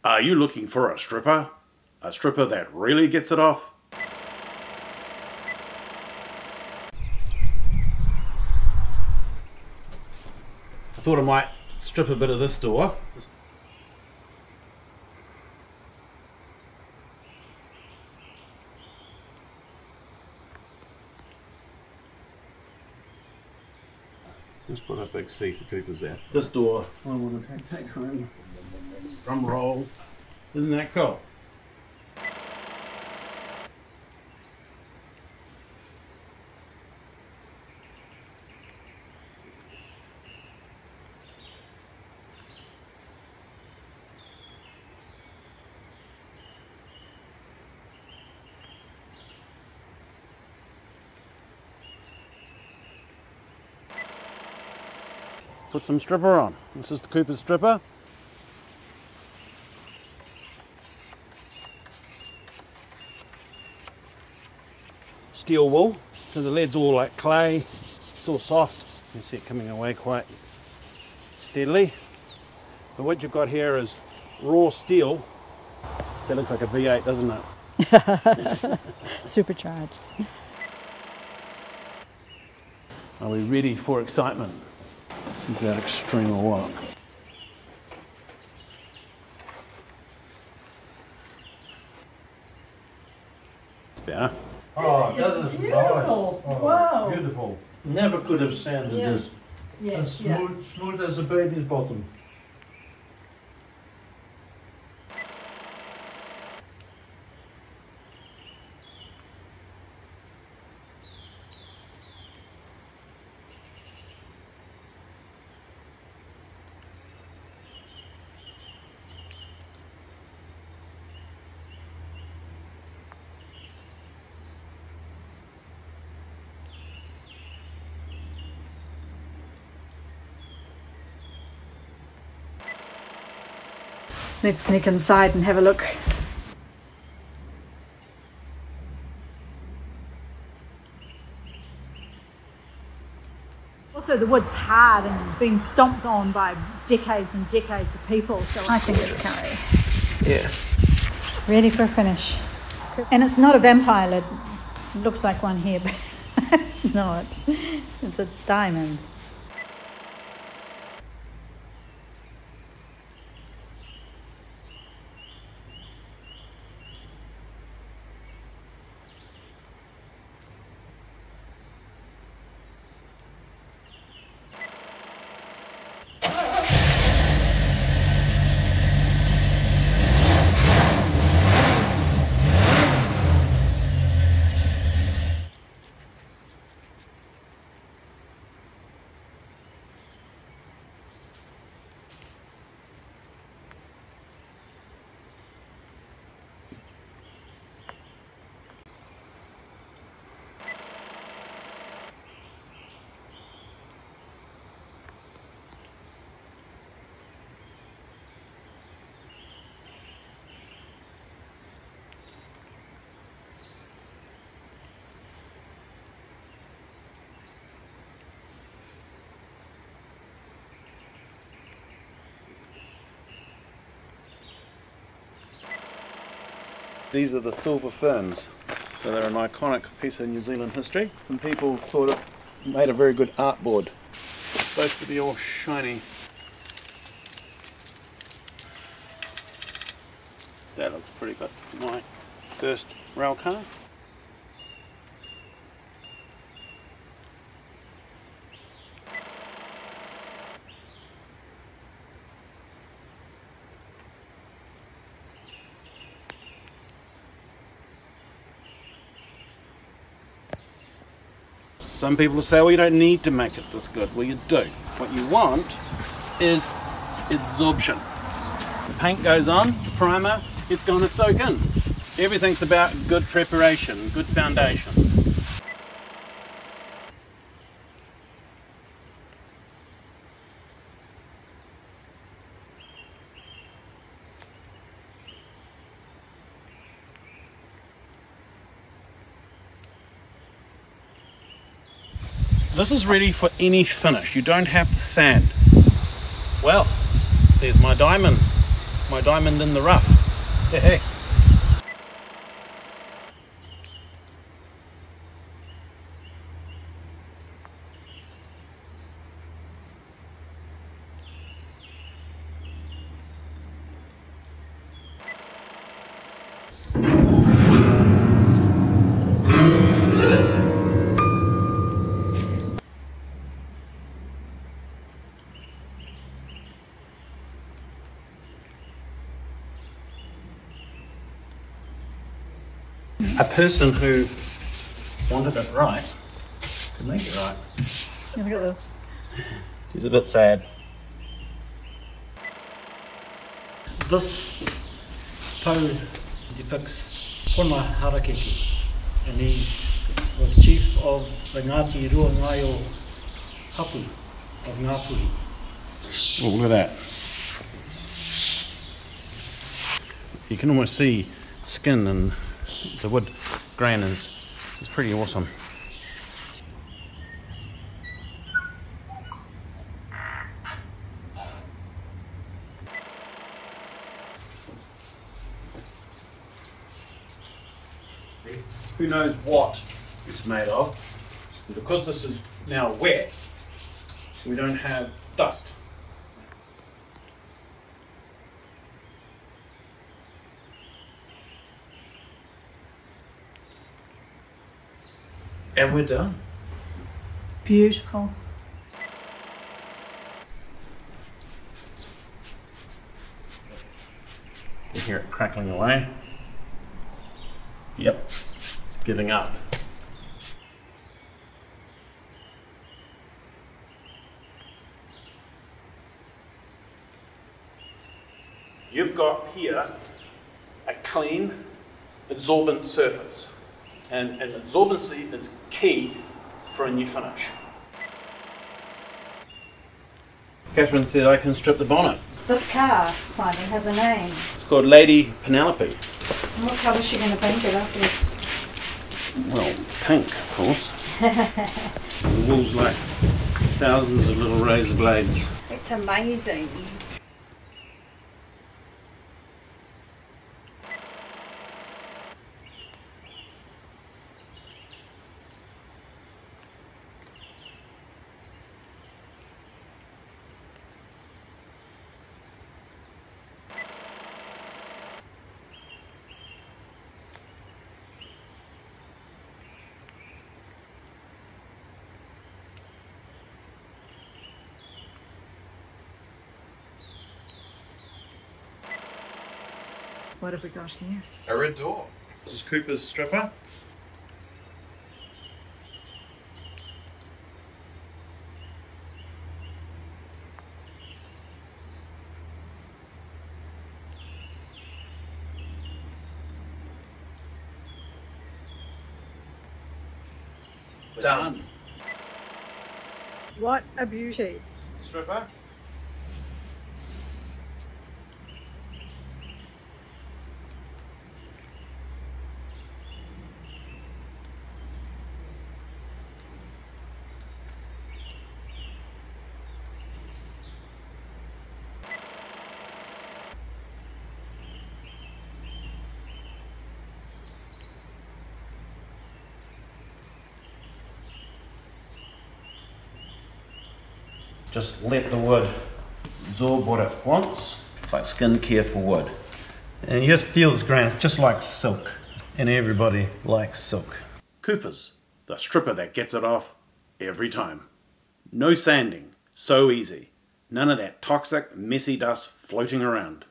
Are you looking for a stripper? A stripper that really gets it off? I thought I might strip a bit of this door. Let's put a big C for Cooper's there. This door I want to take home. Drum roll. Isn't that cool? Put some stripper on. This is the Cooper's stripper. Steel wool, so the lead's all like clay, it's all soft. You see it coming away quite steadily. But what you've got here is raw steel. So it looks like a V8, doesn't it? Supercharged. Are we ready for excitement? Is that extreme or what? Yeah. Oh, that is beautiful. Nice. Oh, wow. Beautiful. Never could have sanded this. Yes, And smooth as a baby's bottom. Let's sneak inside and have a look. Also, the wood's hard and been stomped on by decades and decades of people, so I think it's curry. Yeah. Ready for a finish. And it's not a vampire lid. It looks like one here, but it's not. It's a diamond. These are the silver ferns. So they're an iconic piece of New Zealand history. Some people thought it made a very good artboard. It's supposed to be all shiny. That looks pretty good for my first rail car. Some people will say, well, you don't need to make it this good. Well, you do. What you want is absorption. The paint goes on, the primer, it's going to soak in. Everything's about good preparation, good foundation. This is ready for any finish. You don't have to sand. Well, there's my diamond my diamond in the rough. Hey. A person who wanted it right could make it right. Look at this. She's a bit sad. This pau depicts Pona Harakeke, and he was chief of the Ngāti Ruangaio Hapu of Ngāpuhi. Oh, look at that. You can almost see skin, and the wood grain is pretty awesome. Who knows what it's made of? And because this is now wet, we don't have dust. And we're done. Beautiful. You hear it crackling away. Yep, it's giving up. You've got here a clean, absorbent surface. And absorbency is key for a new finish. Catherine said I can strip the bonnet. This car, Simon, has a name. It's called Lady Penelope. What colour is she going to paint it afterwards? Well, pink, of course. The wool's like thousands of little razor blades. It's amazing. What have we got here? A red door. This is Cooper's stripper. Done. What a beauty. Stripper. Just let the wood absorb what it wants. It's like skincare for wood. And you just feel this grain, it's just like silk. And everybody likes silk. Cooper's, the stripper that gets it off every time. No sanding, so easy. None of that toxic, messy dust floating around.